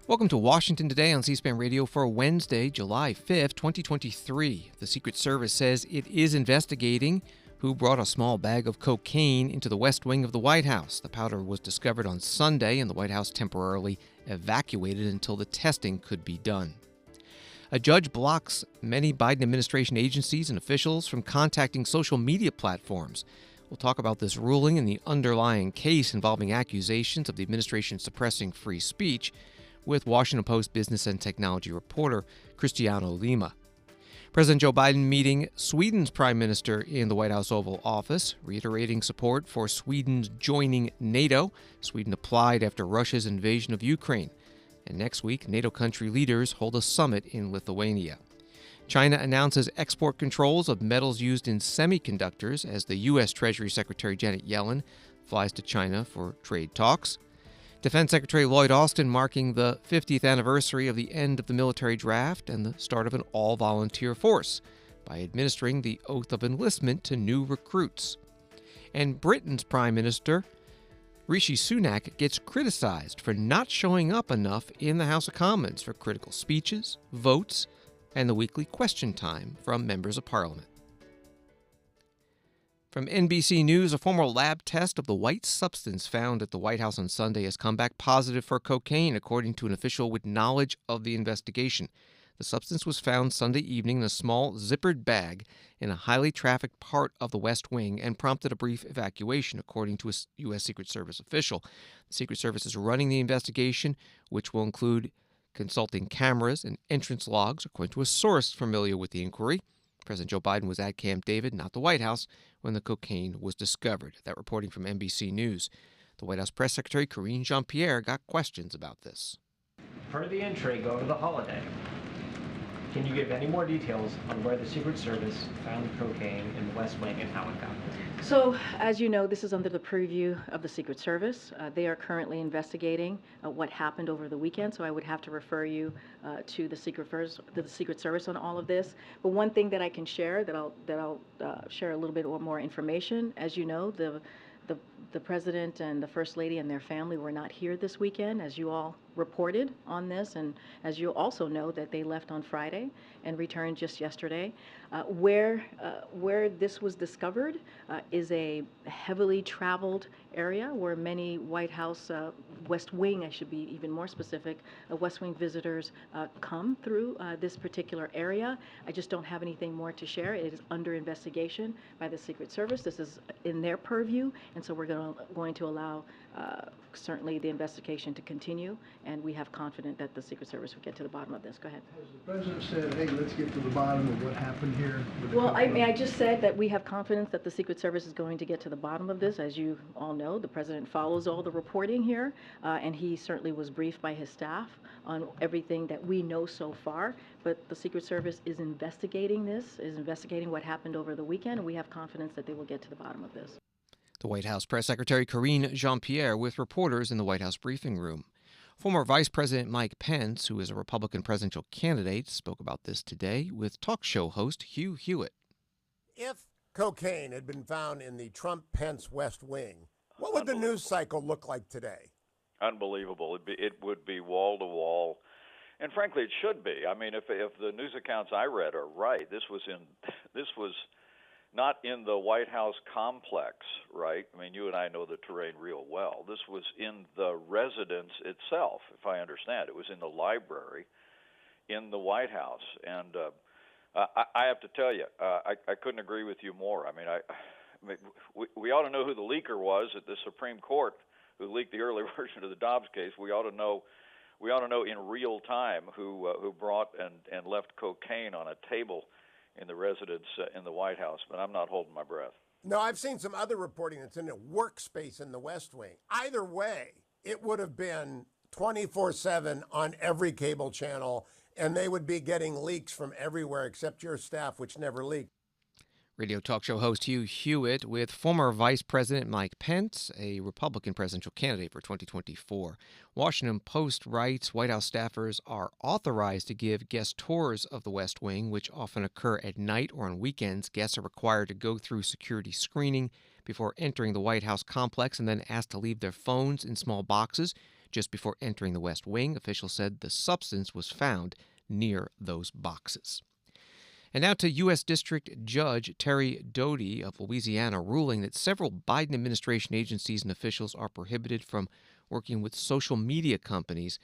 Welcome to Washington Today on C-SPAN Radio for Wednesday, July 5th, 2023. The Secret Service says it is investigating who brought a small bag of cocaine into the West Wing of the White House. The powder was discovered on Sunday, and the White House temporarily evacuated until the testing could be done. A judge blocks many Biden administration agencies and officials from contacting social media platforms. We'll talk about this ruling and the underlying case involving accusations of the administration suppressing free speech with Washington Post business and technology reporter Cristiano Lima. President Joe Biden meeting Sweden's Prime Minister in the White House Oval Office, reiterating support for Sweden's joining NATO. Sweden applied after Russia's invasion of Ukraine. And next week, NATO country leaders hold a summit in Lithuania. China announces export controls of metals used in semiconductors as the U.S. Treasury Secretary Janet Yellen flies to China for trade talks. Defense Secretary Lloyd Austin marking the 50th anniversary of the end of the military draft and the start of an all-volunteer force by administering the oath of enlistment to new recruits. And Britain's Prime Minister Rishi Sunak gets criticized for not showing up enough in the House of Commons for critical speeches, votes, and the weekly question time from members of Parliament. From NBC News, a formal lab test of the white substance found at the White House on Sunday has come back positive for cocaine, according to an official with knowledge of the investigation. The substance was found Sunday evening in a small zippered bag in a highly trafficked part of the West Wing and prompted a brief evacuation, according to a U.S. Secret Service official. The Secret Service is running the investigation, which will include consulting cameras and entrance logs, according to a source familiar with the inquiry. President Joe Biden was at Camp David, not the White House, when the cocaine was discovered. That reporting from NBC News. The White House Press Secretary Karine Jean-Pierre got questions about this. Per the intrigue over the holiday, can you give any more details on where the Secret Service found the cocaine in the West Wing and how it got there? So, as you know, this is under the purview of the Secret Service. They are currently investigating what happened over the weekend, so I would have to refer you to the Secret Service on all of this. But one thing that I can share, that I'll share a little bit more information. As you know, the President and the First Lady and their family were not here this weekend, as you all reported on this, and as you also know that they left on Friday and returned just yesterday. Where this was discovered is a heavily traveled area where many White House, West Wing, I should be even more specific, West Wing visitors come through this particular area. I just don't have anything more to share. It is under investigation by the Secret Service. This is in their purview, and so we're going to allow certainly the investigation to continue, and we have confidence that the Secret Service will get to the bottom of this. Go ahead. Has the President said, hey, let's get to the bottom of what happened here? Well, I just said that we have confidence that the Secret Service is going to get to the bottom of this. As you all know, the President follows all the reporting here, and he certainly was briefed by his staff on everything that we know so far. But the Secret Service is investigating this, is investigating what happened over the weekend, and we have confidence that they will get to the bottom of this. The White House Press Secretary Karine Jean-Pierre with reporters in the White House briefing room. Former Vice President Mike Pence, who is a Republican presidential candidate, spoke about this today with talk show host Hugh Hewitt. If cocaine had been found in the Trump-Pence West Wing, what would the news cycle look like today? Unbelievable. It would be wall to wall, and frankly, it should be. I mean, if the news accounts I read are right, this was not in the White House complex, right? I mean, you and I know the terrain real well. This was in the residence itself, if I understand. It was in the library in the White House. And I have to tell you, I couldn't agree with you more. I mean, we ought to know who the leaker was at the Supreme Court who leaked the early version of the Dobbs case. We ought to know in real time who brought and left cocaine on a table in the residence in the White House, but I'm not holding my breath. No, I've seen some other reporting that's in a workspace in the West Wing. Either way, it would have been 24/7 on every cable channel, and they would be getting leaks from everywhere except your staff, which never leaked. Radio talk show host Hugh Hewitt with former Vice President Mike Pence, a Republican presidential candidate for 2024. Washington Post writes White House staffers are authorized to give guest tours of the West Wing, which often occur at night or on weekends. Guests are required to go through security screening before entering the White House complex and then asked to leave their phones in small boxes Just before entering the West Wing, officials said the substance was found near those boxes. And now to U.S. District Judge Terry Doughty of Louisiana ruling that several Biden administration agencies and officials are prohibited from working with social media companies.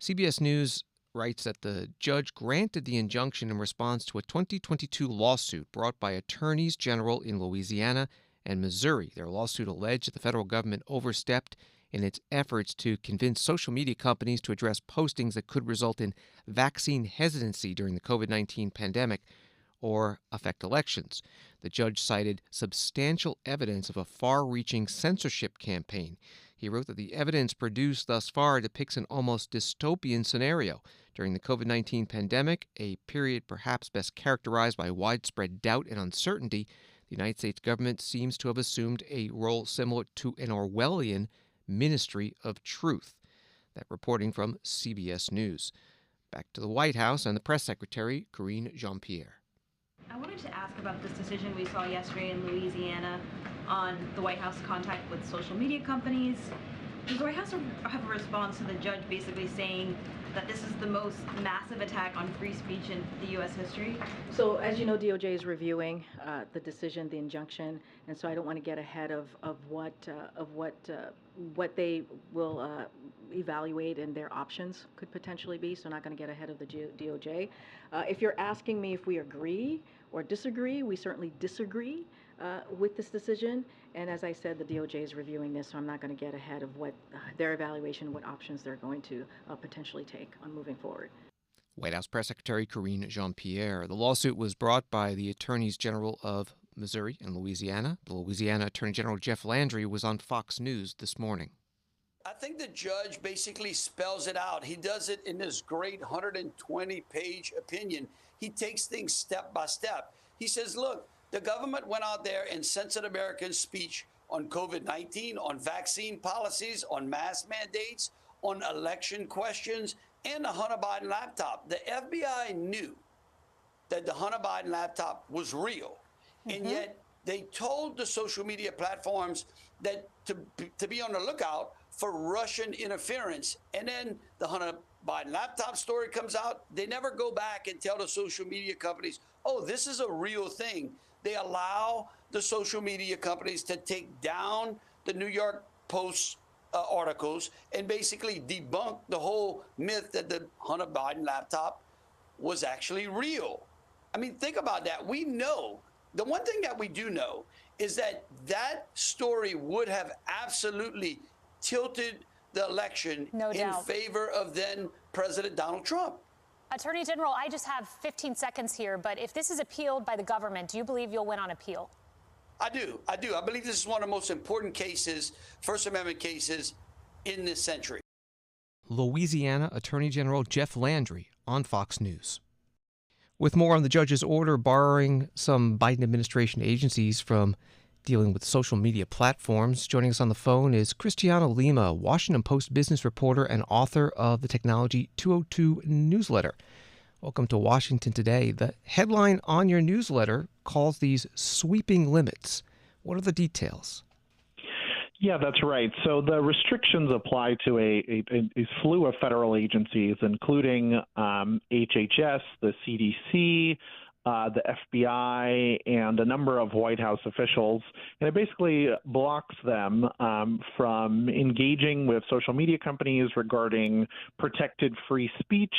CBS News writes that the judge granted the injunction in response to a 2022 lawsuit brought by attorneys general in Louisiana and Missouri. Their lawsuit alleged that the federal government overstepped in its efforts to convince social media companies to address postings that could result in vaccine hesitancy during the COVID-19 pandemic or affect elections. The judge cited substantial evidence of a far-reaching censorship campaign. He wrote that the evidence produced thus far depicts an almost dystopian scenario. During the COVID-19 pandemic, a period perhaps best characterized by widespread doubt and uncertainty, the United States government seems to have assumed a role similar to an Orwellian ministry of truth. That reporting from CBS News. Back to the White House and the press secretary, Karine Jean-Pierre. I wanted to ask about this decision we saw yesterday in Louisiana on the White House contact with social media companies. Does the White House have a response to the judge basically saying that this is the most massive attack on free speech in the U.S. history? So, as you know, DOJ is reviewing the decision, the injunction, and so I don't want to get ahead of what they will evaluate and their options could potentially be. So, I'm not going to get ahead of the DOJ. If you're asking me if we agree or disagree, we certainly disagree with this decision. And as I said, the DOJ is reviewing this, so I'm not going to get ahead of what their evaluation, what options they're going to potentially take on moving forward. White House Press Secretary Karine Jean-Pierre. The lawsuit was brought by the Attorneys General of Missouri and Louisiana. The Louisiana Attorney General Jeff Landry was on Fox News this morning. I think the judge basically spells it out. He does it in this great 120-page opinion. He takes things step by step. He says, look, the government went out there and censored American speech on COVID-19, on vaccine policies, on mask mandates, on election questions, and the Hunter Biden laptop. The FBI knew that the Hunter Biden laptop was real, and yet they told the social media platforms that to be on the lookout for Russian interference. And then the Hunter Biden laptop story comes out. They never go back and tell the social media companies, oh, this is a real thing. They allow the social media companies to take down the New York Post articles and basically debunk the whole myth that the Hunter Biden laptop was actually real. I mean, think about that. We know, the one thing that we do know is that that story would have absolutely tilted the election in favor of then President Donald Trump. Attorney General, I just have 15 seconds here, but if this is appealed by the government, do you believe you'll win on appeal? I do. I believe this is one of the most important cases, First Amendment cases in this century. Louisiana Attorney General Jeff Landry on Fox News. With more on the judge's order barring some Biden administration agencies from dealing with social media platforms, joining us on the phone is Cristiano Lima, Washington Post business reporter and author of the Technology 202 newsletter. Welcome to Washington Today. The headline on your newsletter calls these sweeping limits. What are the details? Yeah, that's right. So the restrictions apply to a slew of federal agencies, including HHS, the CDC, the FBI, and a number of White House officials. And it basically blocks them from engaging with social media companies regarding protected free speech,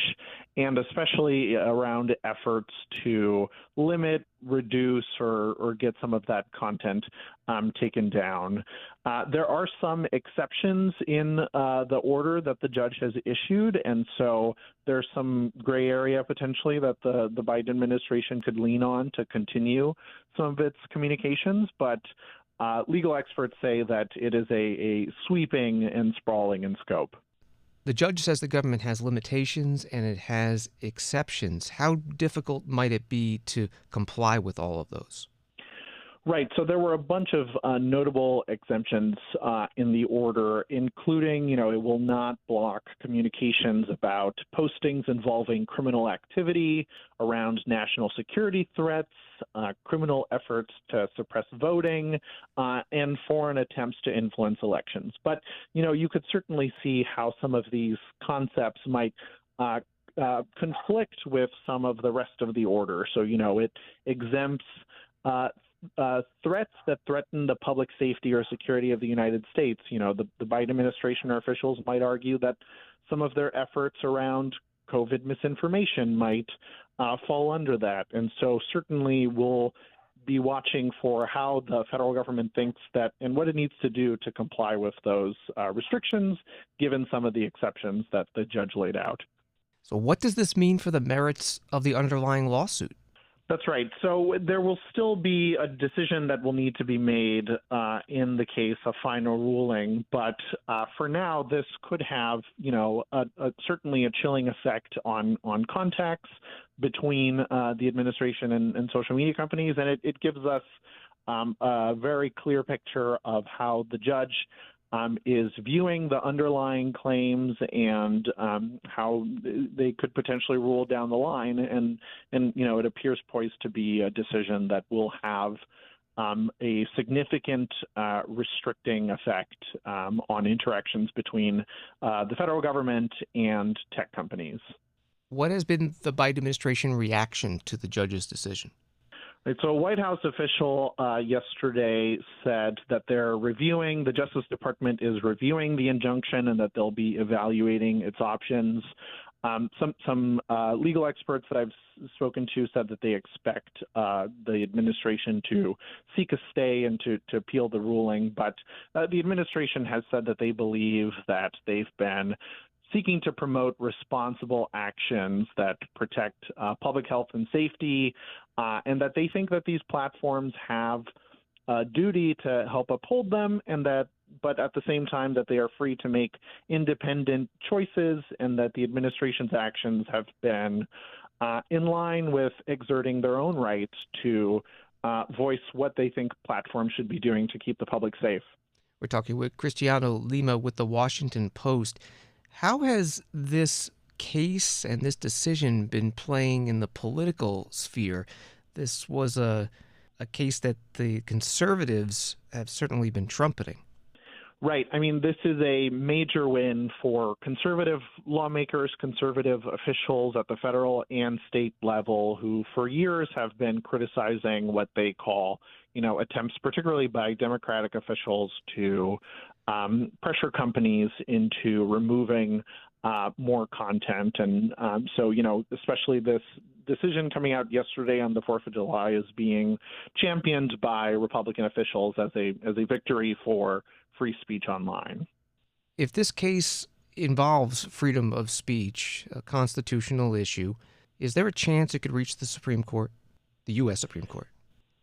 and especially around efforts to limit, reduce, or get some of that content taken down. There are some exceptions in the order that the judge has issued, and so there's some gray area potentially that the Biden administration could lean on to continue some of its communications, but legal experts say that it is a sweeping and sprawling in scope. The judge says the government has limitations and it has exceptions. How difficult might it be to comply with all of those? Right. So there were a bunch of notable exemptions in the order, including, it will not block communications about postings involving criminal activity around national security threats, criminal efforts to suppress voting, and foreign attempts to influence elections. But, you could certainly see how some of these concepts might conflict with some of the rest of the order. So, it exempts threats that threaten the public safety or security of the United States. The Biden administration or officials might argue that some of their efforts around COVID misinformation might fall under that. And so certainly we'll be watching for how the federal government thinks that and what it needs to do to comply with those restrictions, given some of the exceptions that the judge laid out. So what does this mean for the merits of the underlying lawsuit? That's right. So there will still be a decision that will need to be made in the case, a final ruling. But for now, this could have, certainly a chilling effect on contacts between the administration and social media companies. And it gives us a very clear picture of how the judge is viewing the underlying claims and how they could potentially rule down the line. And it appears poised to be a decision that will have a significant restricting effect on interactions between the federal government and tech companies. What has been the Biden administration reaction to the judge's decision? Right, so a White House official yesterday said that the Justice Department is reviewing the injunction and that they'll be evaluating its options. Some legal experts that I've spoken to said that they expect the administration to seek a stay and to appeal the ruling. But the administration has said that they believe that they've been seeking to promote responsible actions that protect public health and safety, and that they think that these platforms have a duty to help uphold them, but at the same time that they are free to make independent choices, and that the administration's actions have been in line with exerting their own rights to voice what they think platforms should be doing to keep the public safe. We're talking with Cristiano Lima with the Washington Post. How has this case and this decision been playing in the political sphere? This was a case that the conservatives have certainly been trumpeting. Right. I mean, this is a major win for conservative lawmakers, conservative officials at the federal and state level who for years have been criticizing what they call, attempts, particularly by Democratic officials, to pressure companies into removing more content. And so, especially this decision coming out yesterday on the 4th of July is being championed by Republican officials as a victory for free speech online. If this case involves freedom of speech, a constitutional issue, is there a chance it could reach the Supreme Court, the U.S. Supreme Court?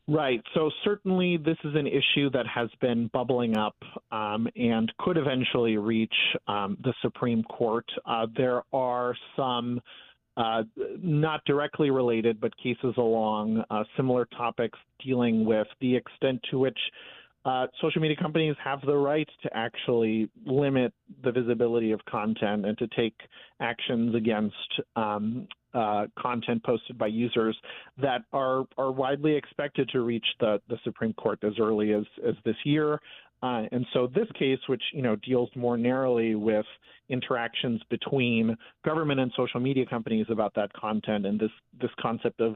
Right. So certainly this is an issue that has been bubbling up and could eventually reach the Supreme Court. There are some not directly related, but cases along similar topics dealing with the extent to which social media companies have the right to actually limit the visibility of content and to take actions against content posted by users that are widely expected to reach the Supreme Court as early as this year. And so this case, which deals more narrowly with interactions between government and social media companies about that content, and this concept of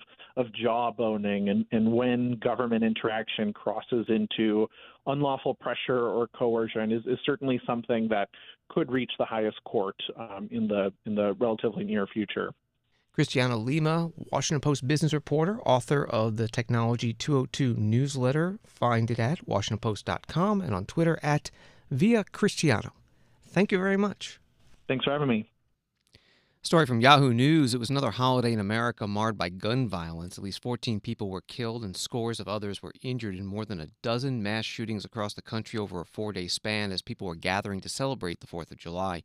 jawboning, and when government interaction crosses into unlawful pressure or coercion, is certainly something that could reach the highest court in the relatively near future. Cristiano Lima, Washington Post business reporter, author of the Technology 202 newsletter. Find it at WashingtonPost.com and on Twitter at @ViaCristiano. Thank you very much. Thanks for having me. Story from Yahoo News. It was another holiday in America marred by gun violence. At least 14 people were killed and scores of others were injured in more than a dozen mass shootings across the country over a 4-day span as people were gathering to celebrate the 4th of July.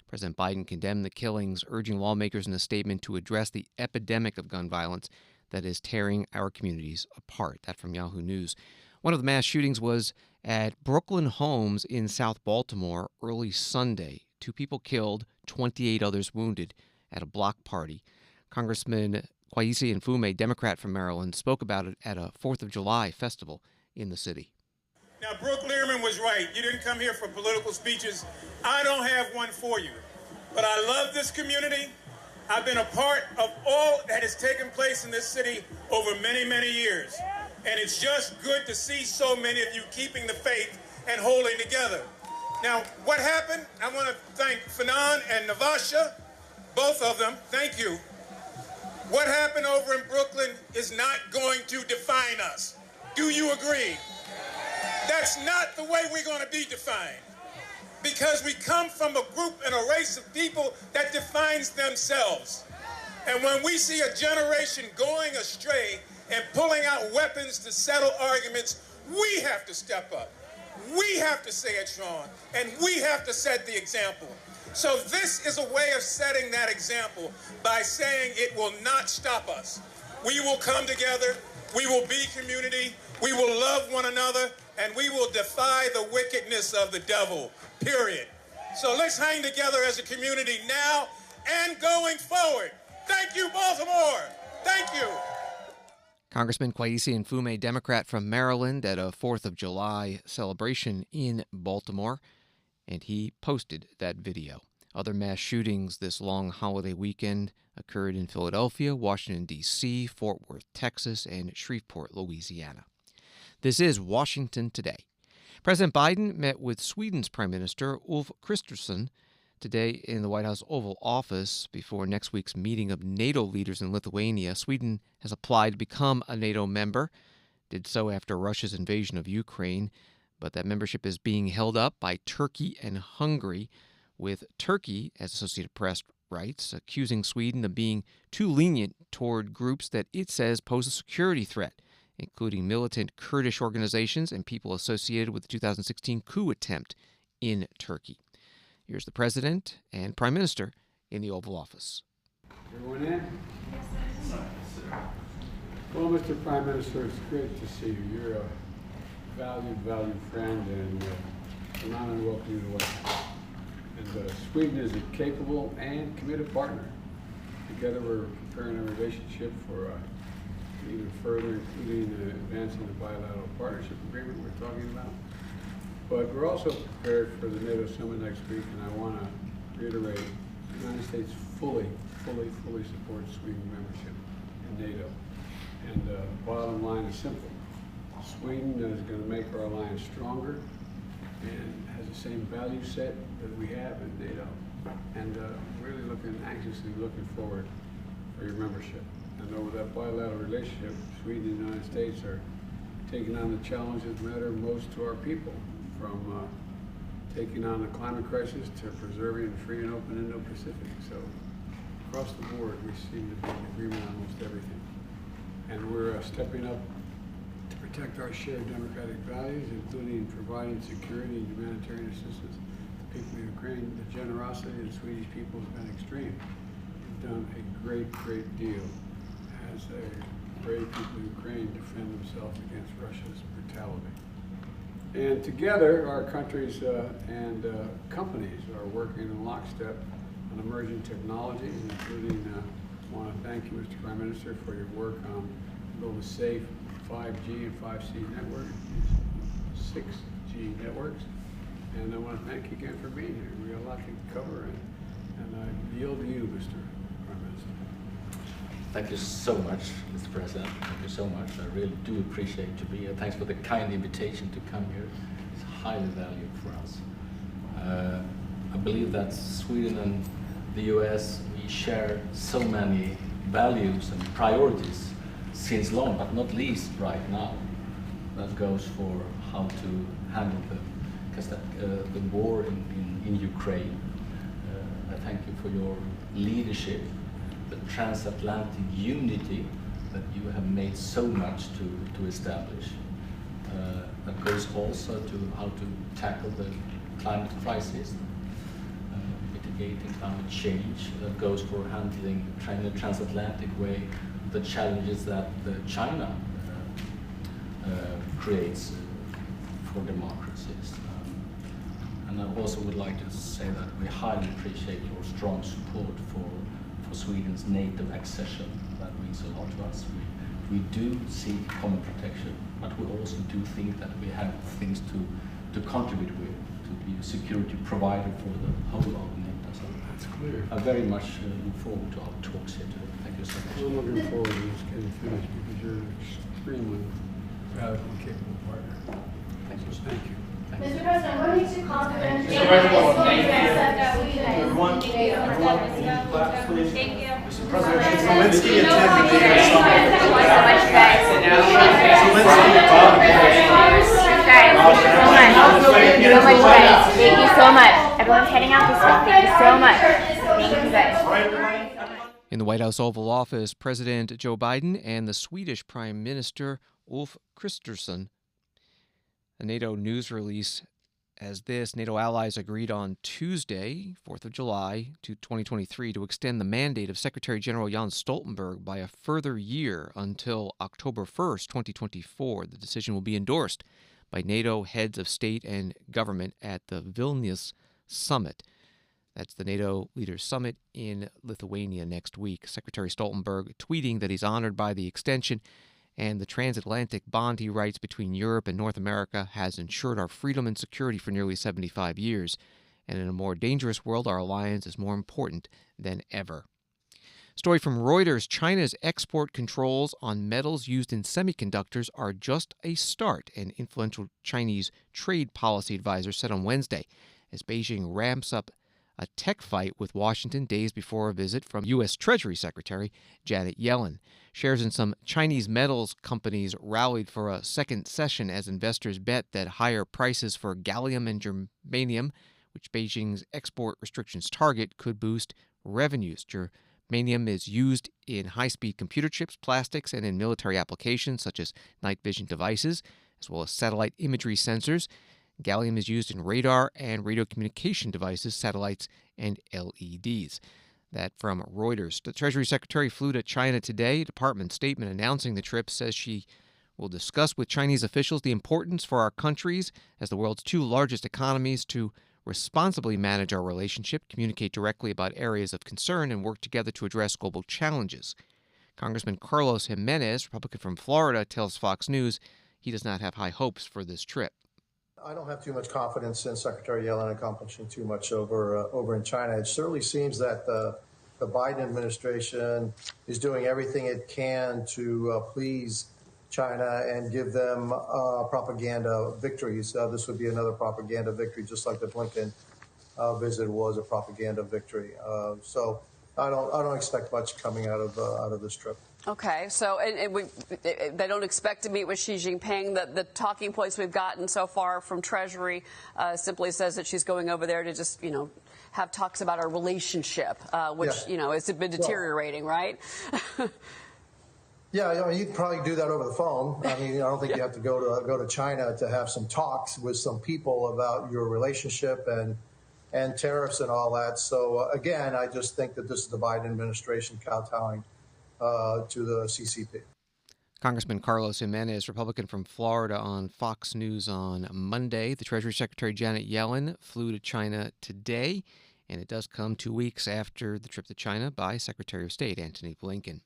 President Biden condemned the killings, urging lawmakers in a statement to address the epidemic of gun violence that is tearing our communities apart. That from Yahoo News. One of the mass shootings was at Brooklyn Homes in South Baltimore early Sunday. 2 people killed, 28 others wounded at a block party. Congressman Kwesi Mfume, Democrat from Maryland, spoke about it at a 4th of July festival in the city. Now, Brooke Learman was right. You didn't come here for political speeches. I don't have one for you. But I love this community. I've been a part of all that has taken place in this city over many, many years. And it's just good to see so many of you keeping the faith and holding together. Now, what happened? I want to thank Fanon and Navasha, both of them. Thank you. What happened over in Brooklyn is not going to define us. Do you agree? That's not the way we're going to be defined. Because we come from a group and a race of people that defines themselves. And when we see a generation going astray and pulling out weapons to settle arguments, we have to step up. We have to say it strong, and we have to set the example. So this is a way of setting that example by saying it will not stop us. We will come together, we will be community, we will love one another, and we will defy the wickedness of the devil, period. So let's hang together as a community now and going forward. Thank you, Baltimore. Thank you. Congressman Kwesi Mfume, Democrat from Maryland, at a 4th of July celebration in Baltimore, and he posted that video. Other mass shootings this long holiday weekend occurred in Philadelphia, Washington, D.C., Fort Worth, Texas, and Shreveport, Louisiana. This is Washington Today. President Biden met with Sweden's Prime Minister Ulf Kristersson today in the White House Oval Office before next week's meeting of NATO leaders in Lithuania. Sweden has applied to become a NATO member, did so after Russia's invasion of Ukraine, but that membership is being held up by Turkey and Hungary, with Turkey, as Associated Press writes, accusing Sweden of being too lenient toward groups that it says pose a security threat, including militant Kurdish organizations and people associated with the 2016 coup attempt in Turkey. Here's the President and Prime Minister in the Oval Office. Everyone in? Well, Mr. Prime Minister, it's great to see you. You're a valued friend, and an honor to welcome you to the White House. And Sweden is a capable and committed partner. Together, we're preparing a relationship for even further, including advancing the bilateral partnership agreement we're talking about. But we're also prepared for the NATO summit next week, and I want to reiterate, the United States fully supports Sweden membership in NATO. And the bottom line is simple. Sweden is going to make our alliance stronger and has the same value set that we have in NATO. And really anxiously looking forward for your membership. And over that bilateral relationship, Sweden and the United States are taking on the challenges that matter most to our people, from taking on the climate crisis to preserving a free and open Indo-Pacific. So across the board, we seem to be in agreement on almost everything. And we're stepping up to protect our shared democratic values, including providing security and humanitarian assistance to people in Ukraine. The generosity of the Swedish people has been extreme. We've done a great deal as a brave people in Ukraine defend themselves against Russia's brutality. And together, our countries and companies are working in lockstep on emerging technologies, including, I want to thank you, Mr. Prime Minister, for your work on building a safe 5G and 5C network, 6G networks. And I want to thank you again for being here. We have a lot to cover, and I yield to you, Mr. Prime Minister. Thank you so much, Mr. President. Thank you so much. I really do appreciate to be here. Thanks for the kind invitation to come here. It's highly valued for us. I believe that Sweden and the US, we share so many values and priorities since long, but not least right now. That goes for how to handle the war in Ukraine. I thank you for your leadership, the transatlantic unity that you have made so much to establish. That goes also to how to tackle the climate crisis, mitigating climate change. That goes for handling in a transatlantic way the challenges that China creates for democracies. And I also would like to say that we highly appreciate your strong support for Sweden's NATO accession. That means a lot to us. We do seek common protection, but we also do think that we have things to contribute with, to be a security provider for the whole of NATO. So that's clear. I very much look forward to our talks here today. Thank you so much. I'm looking forward to this getting finished because you're an extremely valuable and capable partner. Thank you. Thank you. Mr. President, what makes you confident Mr. President, thank you. that we Everyone, can clap, please. Thank you. Mr. President, Zelensky attended the summit. Thank you so much, guys. Thank you so much. Everyone's heading out this way. Thank you so much. Thank you, guys. In the White House Oval Office, President Joe Biden and the Swedish Prime Minister Ulf Kristersson. A NATO news release as this: NATO allies agreed on Tuesday, 4th of July, 2023, to extend the mandate of Secretary General Jens Stoltenberg by a further year until October 1st, 2024. The decision will be endorsed by NATO heads of state and government at the Vilnius Summit. That's the NATO Leaders Summit in Lithuania next week. Secretary Stoltenberg tweeting that he's honored by the extension, and the transatlantic bond he writes between Europe and North America has ensured our freedom and security for nearly 75 years. And in a more dangerous world, our alliance is more important than ever. Story from Reuters: China's export controls on metals used in semiconductors are just a start, an influential Chinese trade policy advisor said on Wednesday, as Beijing ramps up a tech fight with Washington days before a visit from U.S. Treasury Secretary Janet Yellen. Shares in some Chinese metals companies rallied for a second session as investors bet that higher prices for gallium and germanium, which Beijing's export restrictions target, could boost revenues. Germanium is used in high-speed computer chips, plastics, and in military applications such as night vision devices, as well as satellite imagery sensors. Gallium is used in radar and radio communication devices, satellites, and LEDs. That from Reuters. The Treasury Secretary flew to China today. A department statement announcing the trip says she will discuss with Chinese officials the importance for our countries as the world's two largest economies to responsibly manage our relationship, communicate directly about areas of concern, and work together to address global challenges. Congressman Carlos Jimenez, Republican from Florida, tells Fox News he does not have high hopes for this trip. I don't have too much confidence in Secretary Yellen accomplishing too much over in China. It certainly seems that the Biden administration is doing everything it can to please China and give them propaganda victories. This would be another propaganda victory, just like the Blinken visit was a propaganda victory. So I don't expect much coming out of this trip. Okay, so they don't expect to meet with Xi Jinping. The talking points we've gotten so far from Treasury simply says that she's going over there to just, have talks about our relationship, which, has been deteriorating, right? Yeah, I mean, you can probably do that over the phone. I mean, I don't think you have to go to China to have some talks with some people about your relationship and tariffs and all that. So, again, I just think that this is the Biden administration kowtowing to the CCP. Congressman Carlos Jimenez, Republican from Florida, on Fox News on Monday. The Treasury Secretary Janet Yellen flew to China today, and it does come 2 weeks after the trip to China by Secretary of State Antony Blinken.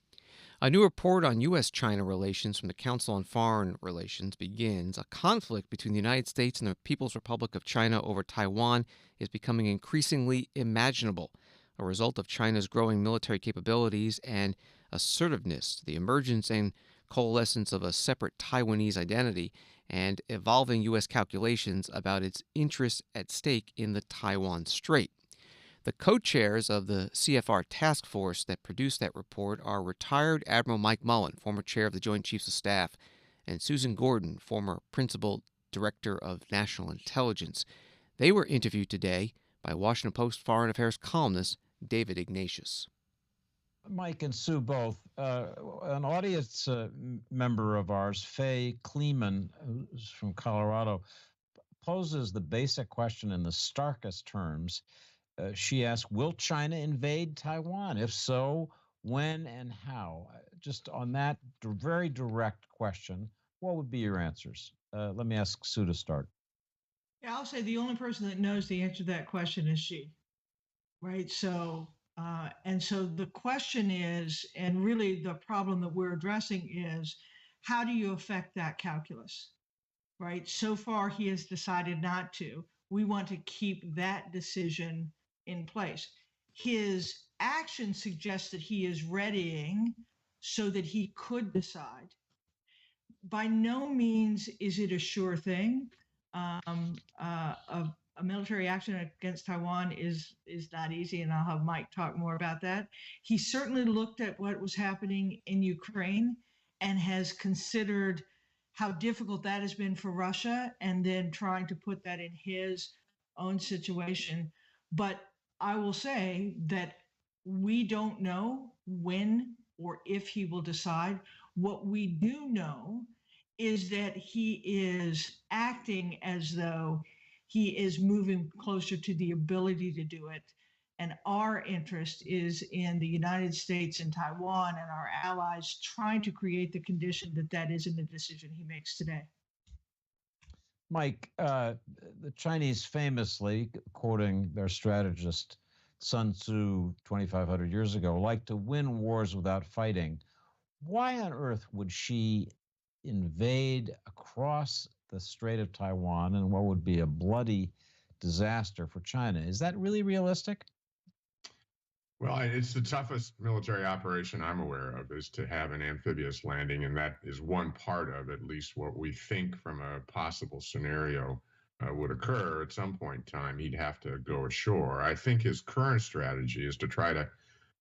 A new report on U.S.-China relations from the Council on Foreign Relations begins. A conflict between the United States and the People's Republic of China over Taiwan is becoming increasingly imaginable, a result of China's growing military capabilities and assertiveness, the emergence and coalescence of a separate Taiwanese identity, and evolving U.S. calculations about its interests at stake in the Taiwan Strait. The co-chairs of the CFR task force that produced that report are retired Admiral Mike Mullen, former chair of the Joint Chiefs of Staff, and Susan Gordon, former principal director of national intelligence. They were interviewed today by Washington Post foreign affairs columnist David Ignatius. Mike and Sue both. An audience member of ours, Faye Kleeman, who's from Colorado, poses the basic question in the starkest terms. She asks, will China invade Taiwan? If so, when and how? Just on that very direct question, what would be your answers? Let me ask Sue to start. Yeah, I'll say the only person that knows the answer to that question is she, right? So, and so the question is, and really the problem that we're addressing is, how do you affect that calculus, right? So far, he has decided not to. We want to keep that decision in place. His action suggests that he is readying so that he could decide. By no means is it a sure thing. A military action against Taiwan is not easy, and I'll have Mike talk more about that. He certainly looked at what was happening in Ukraine and has considered how difficult that has been for Russia, and then trying to put that in his own situation. But I will say that we don't know when or if he will decide. What we do know is that he is acting as though he is moving closer to the ability to do it. And our interest is in the United States and Taiwan and our allies trying to create the condition that that isn't a decision he makes today. Mike, the Chinese famously, quoting their strategist Sun Tzu 2,500 years ago, like to win wars without fighting. Why on earth would she invade across the Strait of Taiwan in what would be a bloody disaster for China? Is that really realistic? Well, it's the toughest military operation I'm aware of, is to have an amphibious landing, and that is one part of at least what we think from a possible scenario would occur. At some point in time, he'd have to go ashore. I think his current strategy is to try to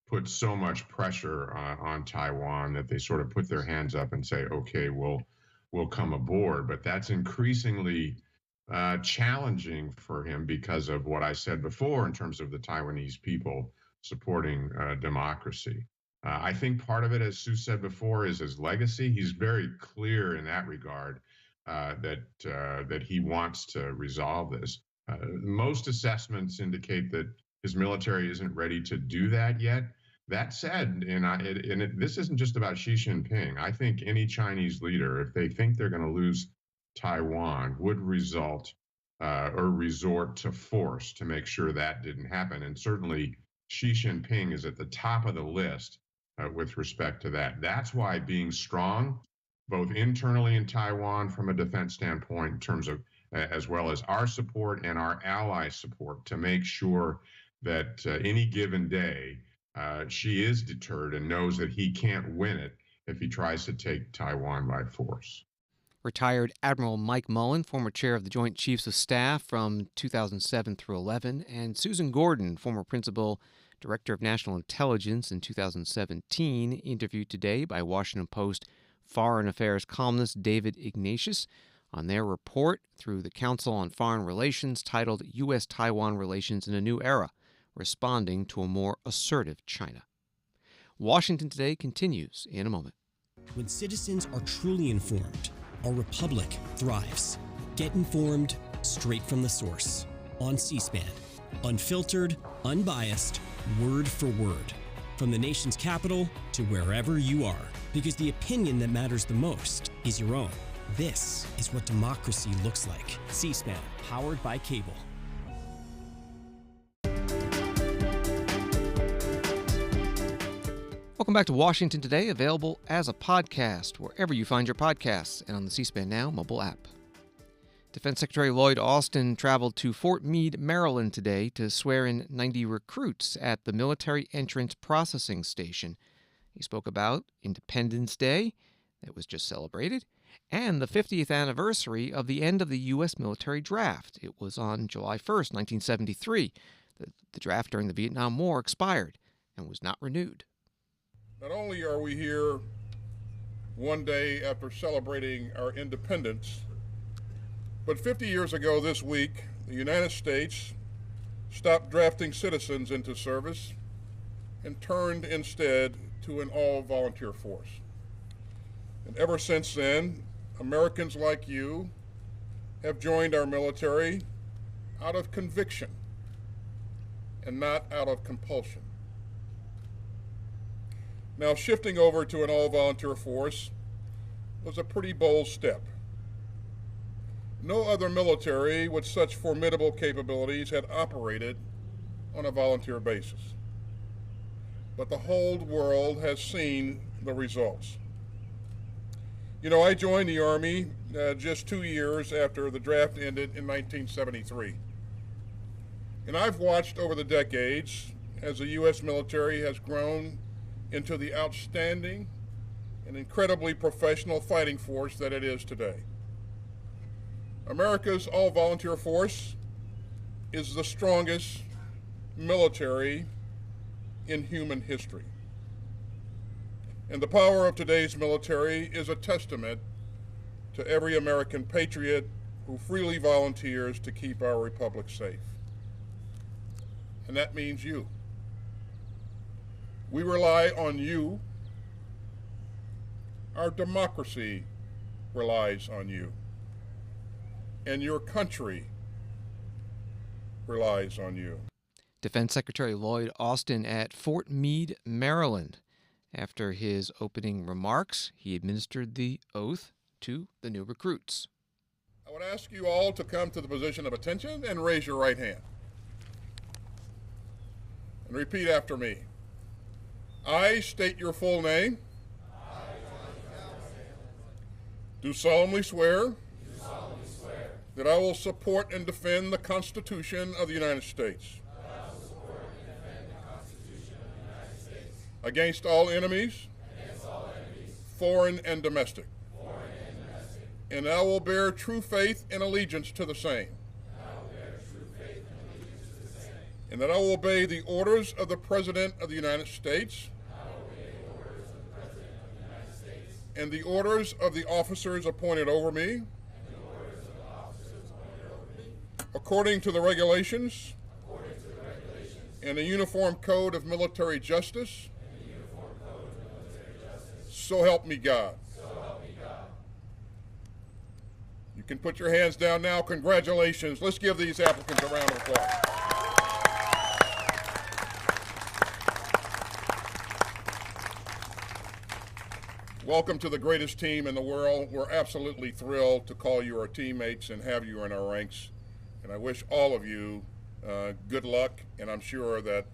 put so much pressure on Taiwan that they sort of put their hands up and say, okay, we'll come aboard. But that's increasingly challenging for him because of what I said before in terms of the Taiwanese people supporting democracy. I think part of it, as Sue said before, is his legacy. He's very clear in that regard that he wants to resolve this. Most assessments indicate that his military isn't ready to do that yet. That said, this isn't just about Xi Jinping. I think any Chinese leader, if they think they're going to lose Taiwan, would resort to force to make sure that didn't happen. And certainly Xi Jinping is at the top of the list with respect to that. That's why being strong, both internally in Taiwan from a defense standpoint, in terms of as well as our support and our allies' support, to make sure that any given day, Xi is deterred and knows that he can't win it if he tries to take Taiwan by force. Retired Admiral Mike Mullen, former chair of the Joint Chiefs of Staff from 2007 through 11, and Susan Gordon, former principal director of national intelligence in 2017, interviewed today by Washington Post Foreign Affairs columnist David Ignatius on their report through the Council on Foreign Relations titled U.S.-Taiwan Relations in a New Era, Responding to a More Assertive China. Washington Today continues in a moment. When citizens are truly informed, our republic thrives. Get informed straight from the source on C-SPAN. Unfiltered, unbiased, word for word. From the nation's capital to wherever you are. Because the opinion that matters the most is your own. This is what democracy looks like. C-SPAN, powered by cable. Welcome back to Washington Today, available as a podcast wherever you find your podcasts and on the C-SPAN Now mobile app. Defense Secretary Lloyd Austin traveled to Fort Meade, Maryland today to swear in 90 recruits at the Military Entrance Processing Station. He spoke about Independence Day, that was just celebrated, and the 50th anniversary of the end of the U.S. military draft. It was on July 1st, 1973. The draft during the Vietnam War expired and was not renewed. Not only are we here one day after celebrating our independence, but 50 years ago this week, the United States stopped drafting citizens into service and turned instead to an all-volunteer force. And ever since then, Americans like you have joined our military out of conviction and not out of compulsion. Now, shifting over to an all-volunteer force was a pretty bold step. No other military with such formidable capabilities had operated on a volunteer basis. But the whole world has seen the results. You know, I joined the Army just 2 years after the draft ended in 1973. And I've watched over the decades as the U.S. military has grown into the outstanding and incredibly professional fighting force that it is today. America's all-volunteer force is the strongest military in human history. And the power of today's military is a testament to every American patriot who freely volunteers to keep our republic safe. And that means you. We rely on you. Our democracy relies on you. And your country relies on you. Defense Secretary Lloyd Austin at Fort Meade, Maryland. After his opening remarks, he administered the oath to the new recruits. I would ask you all to come to the position of attention and raise your right hand. And repeat after me. I state your full name. Do solemnly swear that I will support and defend the Constitution of the United States against all enemies, foreign and domestic. And I will bear true faith and allegiance to the same. And that I will obey the orders of the President of the United States and the orders of the officers appointed over me according to the regulations and the Uniform Code of Military Justice. So help me God. You can put your hands down now. Congratulations. Let's give these applicants a round of applause. Welcome to the greatest team in the world. We're absolutely thrilled to call you our teammates and have you in our ranks. And I wish all of you good luck, and I'm sure that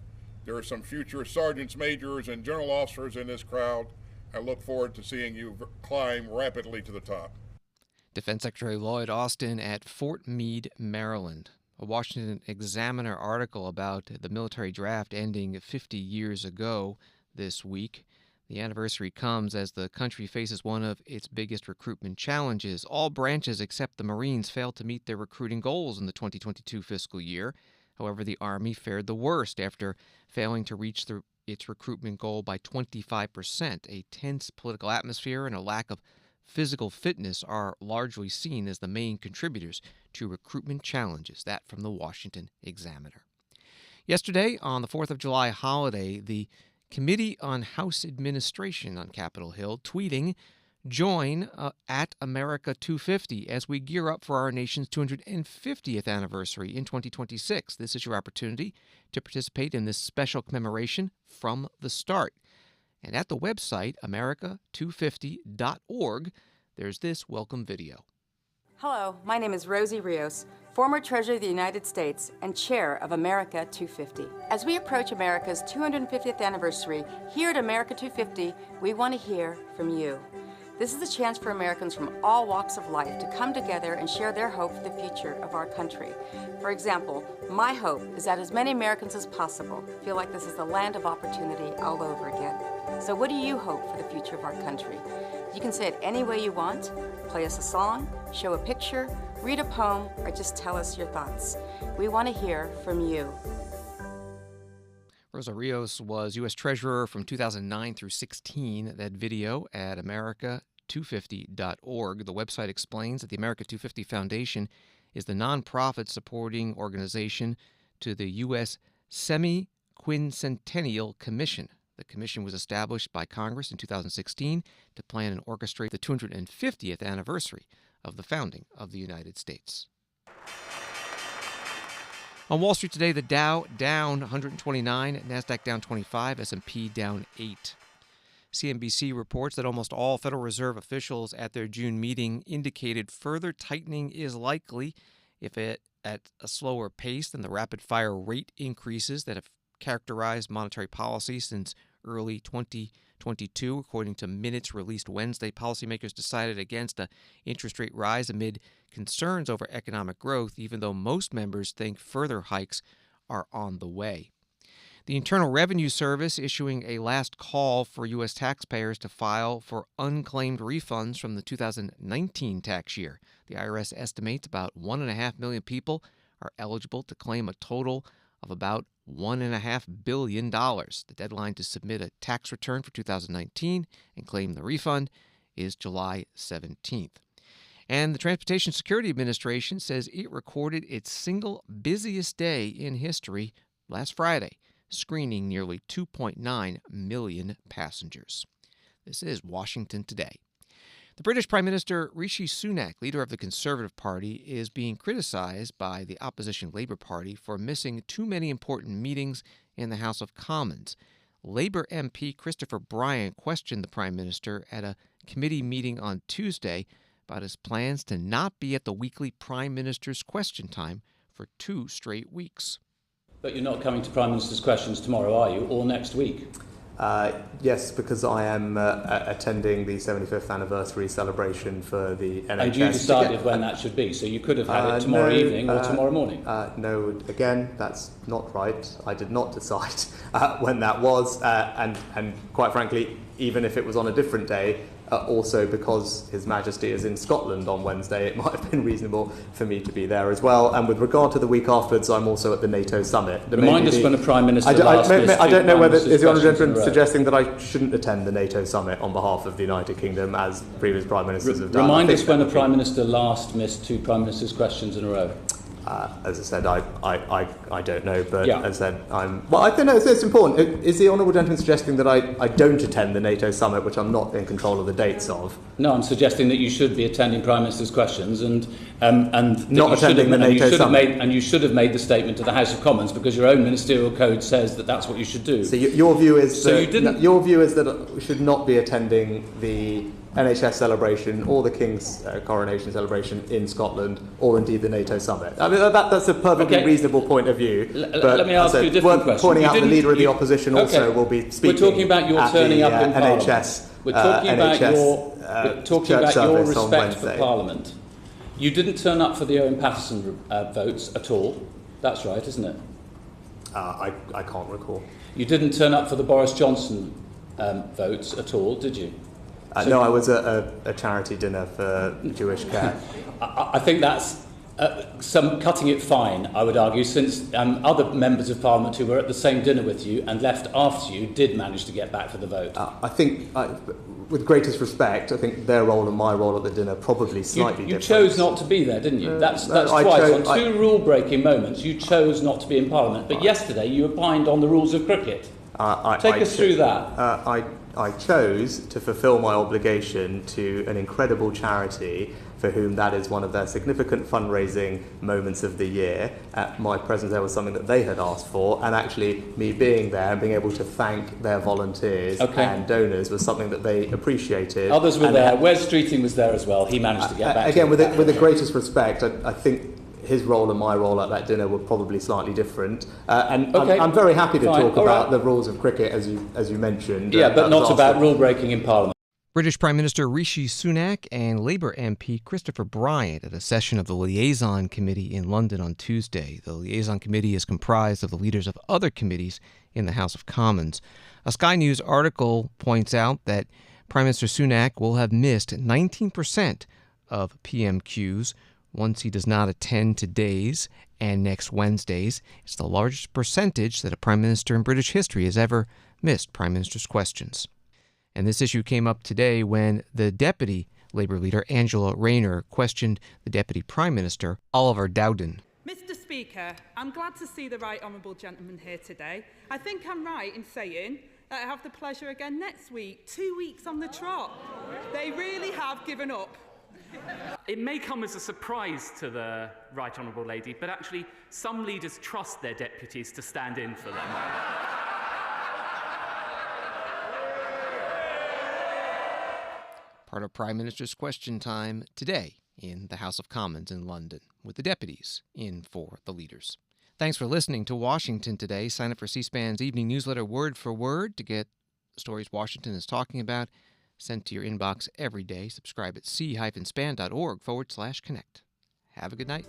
there are some future sergeants, majors, and general officers in this crowd. I look forward to seeing you climb rapidly to the top. Defense Secretary Lloyd Austin at Fort Meade, Maryland. A Washington Examiner article about the military draft ending 50 years ago this week. The anniversary comes as the country faces one of its biggest recruitment challenges. All branches except the Marines failed to meet their recruiting goals in the 2022 fiscal year. However, the Army fared the worst after failing to reach its recruitment goal by 25%. A tense political atmosphere and a lack of physical fitness are largely seen as the main contributors to recruitment challenges. That from the Washington Examiner. Yesterday, on the 4th of July holiday, the Committee on House Administration on Capitol Hill tweeting, "Join at America 250 as we gear up for our nation's 250th anniversary in 2026. This is your opportunity to participate in this special commemoration from the start." And at the website, america250.org, there's this welcome video. Hello, my name is Rosie Rios, former Treasurer of the United States and Chair of America 250. As we approach America's 250th anniversary, here at America 250, we want to hear from you. This is a chance for Americans from all walks of life to come together and share their hope for the future of our country. For example, my hope is that as many Americans as possible feel like this is the land of opportunity all over again. So what do you hope for the future of our country? You can say it any way you want, play us a song, show a picture, read a poem, or just tell us your thoughts. We want to hear from you. Rosa Rios was U.S. Treasurer from 2009 through 16. That video at america250.org. The website explains that the America 250 Foundation is the nonprofit supporting organization to the U.S. Semi-Quincentennial Commission. The commission was established by Congress in 2016 to plan and orchestrate the 250th anniversary of the founding of the United States. On Wall Street today, the Dow down 129, NASDAQ down 25, S&P down 8. CNBC reports that almost all Federal Reserve officials at their June meeting indicated further tightening is likely, if at a slower pace than the rapid-fire rate increases that have characterized monetary policy since early 2022. According to minutes released Wednesday, policymakers decided against an interest rate rise amid concerns over economic growth, even though most members think further hikes are on the way. The Internal Revenue Service issuing a last call for U.S. taxpayers to file for unclaimed refunds from the 2019 tax year. The IRS estimates about 1.5 million people are eligible to claim a total of about $1.5 billion. The deadline to submit a tax return for 2019 and claim the refund is July 17th. And the Transportation Security Administration says it recorded its single busiest day in history last Friday, screening nearly 2.9 million passengers. This is Washington Today. The British Prime Minister Rishi Sunak, leader of the Conservative Party, is being criticized by the opposition Labour Party for missing too many important meetings in the House of Commons. Labour MP Christopher Bryant questioned the Prime Minister at a committee meeting on Tuesday about his plans to not be at the weekly Prime Minister's question time for 2 straight weeks. But you're not coming to Prime Minister's questions tomorrow, are you, or next week? Yes, because I am attending the 75th anniversary celebration for the NHS. And you decided when that should be, so you could have had it tomorrow evening or tomorrow morning? No, again, that's not right. I did not decide when that was, and quite frankly, even if it was on a different day, also because His Majesty is in Scotland on Wednesday, it might have been reasonable for me to be there as well. And with regard to the week afterwards, I'm also at the NATO summit. Remind us when the Prime Minister I don't know whether, is the Honourable Gentleman suggesting that I shouldn't attend the NATO summit on behalf of the United Kingdom, as previous Prime Ministers have done? Remind us when the Prime Minister last missed 2 Prime Minister's questions in a row. As I said, I don't know, but as I said, I don't know, it's important. Is the Honourable Gentleman suggesting that I don't attend the NATO summit, which I'm not in control of the dates of? No, I'm suggesting that you should be attending Prime Minister's questions and not attending the NATO summit. And you should have made the statement to the House of Commons, because your own ministerial code says that that's what you should do. So your view is your view is that we should not be attending the NHS celebration or the King's coronation celebration in Scotland, or indeed the NATO summit. I mean, that's a perfectly reasonable point of view. Let me ask you a different question. Pointing out the leader of the opposition also will be speaking. We're talking about your turning up in Parliament. NHS. We're talking about your respect for Parliament. You didn't turn up for the Owen Paterson votes at all. That's right, isn't it? I can't recall. You didn't turn up for the Boris Johnson votes at all, did you? No, I was at a charity dinner for Jewish care. I think that's some cutting it fine, I would argue, since other members of Parliament who were at the same dinner with you and left after you did manage to get back for the vote. I think, with greatest respect, I think their role and my role at the dinner probably slightly different. You chose not to be there, didn't you? That's twice. On 2 rule-breaking moments, you chose not to be in Parliament. But yesterday, you opined on the rules of cricket. Take us through that. I chose to fulfil my obligation to an incredible charity for whom that is one of their significant fundraising moments of the year. My presence there was something that they had asked for, and actually me being there and being able to thank their volunteers and donors was something that they appreciated. Others were there. Wes Streeting was there as well. He managed to get back. Again, with the greatest respect, I think his role and my role at that dinner were probably slightly different. I'm very happy to talk about the rules of cricket, as you mentioned. Yeah, but not about rule-breaking in Parliament. British Prime Minister Rishi Sunak and Labour MP Christopher Bryant at a session of the Liaison Committee in London on Tuesday. The Liaison Committee is comprised of the leaders of other committees in the House of Commons. A Sky News article points out that Prime Minister Sunak will have missed 19% of PMQs once he does not attend today's and next Wednesdays. It's the largest percentage that a Prime Minister in British history has ever missed Prime Minister's questions. And this issue came up today when the Deputy Labour leader, Angela Rayner, questioned the Deputy Prime Minister, Oliver Dowden. Mr Speaker, I'm glad to see the right honourable gentleman here today. I think I'm right in saying that I have the pleasure again next week, 2 weeks on the trot. They really have given up. It may come as a surprise to the Right Honourable Lady, but actually some leaders trust their deputies to stand in for them. part of Prime Minister's Question Time today in the House of Commons in London, with the deputies in for the leaders. Thanks for listening to Washington Today. Sign up for C-SPAN's evening newsletter word for word to get stories Washington is talking about sent to your inbox every day. Subscribe at c-span.org/connect. Have a good night.